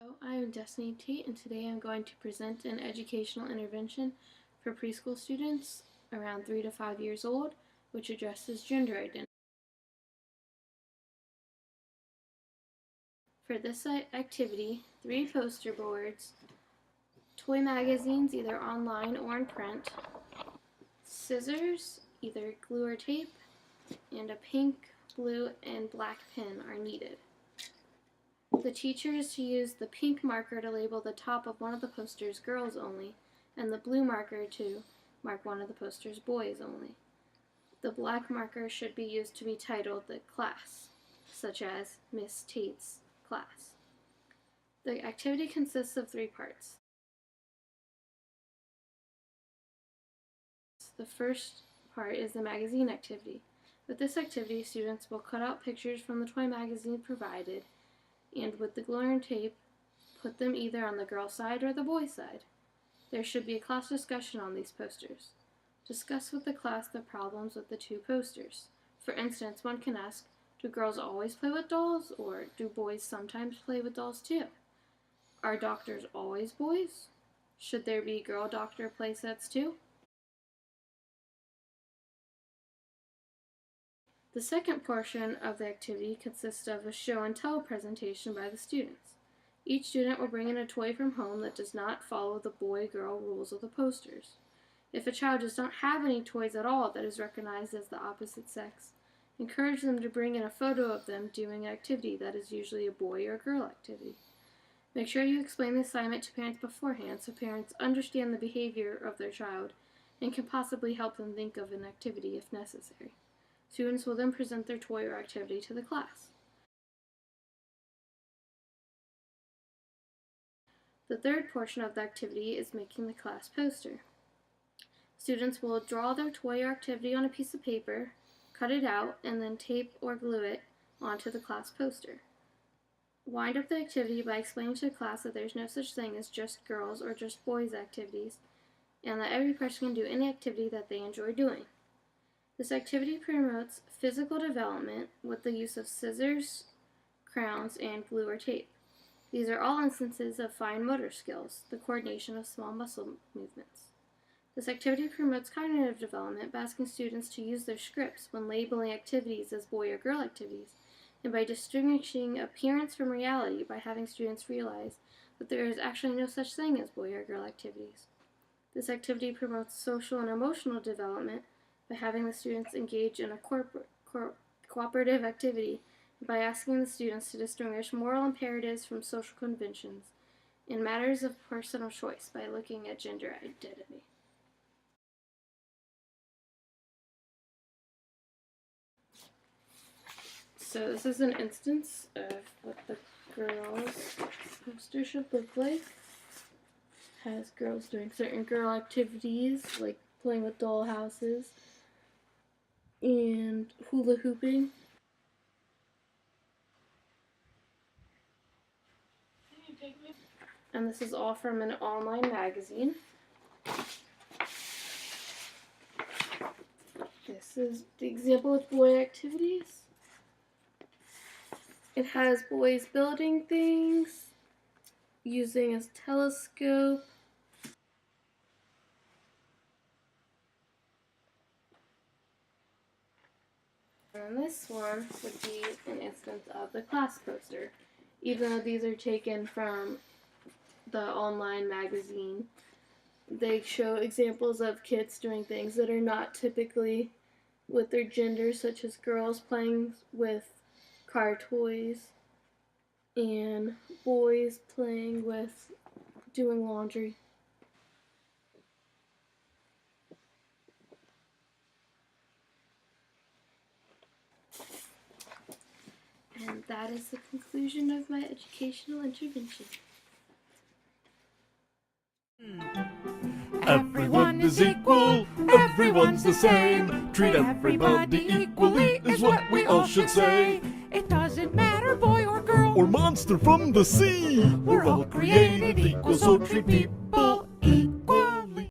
Hello, I am Destiny Tate, and today I'm going to present an educational intervention for preschool students around 3 to 5 years old, which addresses gender identity. For this activity, 3 poster boards, toy magazines either online or in print, scissors, either glue or tape, and a pink, blue, and black pen are needed. The teacher is to use the pink marker to label the top of one of the posters girls only, and the blue marker to mark one of the posters boys only. The black marker should be used to be titled the class, such as Miss Tate's class. The activity consists of 3 parts. The first part is the magazine activity. With this activity, students will cut out pictures from the toy magazine provided, and with the glue and tape, put them either on the girl side or the boy side. There should be a class discussion on these posters. Discuss with the class the problems with the 2 posters. For instance, one can ask, do girls always play with dolls, or do boys sometimes play with dolls too? Are doctors always boys? Should there be girl doctor play sets too? The second portion of the activity consists of a show and tell presentation by the students. Each student will bring in a toy from home that does not follow the boy-girl rules of the posters. If a child does not have any toys at all that is recognized as the opposite sex, encourage them to bring in a photo of them doing an activity that is usually a boy or girl activity. Make sure you explain the assignment to parents beforehand so parents understand the behavior of their child and can possibly help them think of an activity if necessary. Students will then present their toy or activity to the class. The third portion of the activity is making the class poster. Students will draw their toy or activity on a piece of paper, cut it out, and then tape or glue it onto the class poster. Wind up the activity by explaining to the class that there's no such thing as just girls or just boys activities, and that every person can do any activity that they enjoy doing. This activity promotes physical development with the use of scissors, crayons, and glue or tape. These are all instances of fine motor skills, the coordination of small muscle movements. This activity promotes cognitive development by asking students to use their scripts when labeling activities as boy or girl activities, and by distinguishing appearance from reality by having students realize that there is actually no such thing as boy or girl activities. This activity promotes social and emotional development by having the students engage in a cooperative activity, and by asking the students to distinguish moral imperatives from social conventions in matters of personal choice by looking at gender identity. So this is an instance of what the girls' poster should look like. It has girls doing certain girl activities like playing with doll houses and hula hooping. And this is all from an online magazine. This is the example of boy activities. It has boys building things, using a telescope, and this one would be an instance of the class poster. Even though these are taken from the online magazine, they show examples of kids doing things that are not typically with their gender, such as girls playing with car toys and boys playing with doing laundry. And that is the conclusion of my educational intervention. Everyone is equal, everyone's the same. Treat everybody equally is what we all should say. It doesn't matter, boy or girl, Or monster from the sea. we're all created equal, so treat people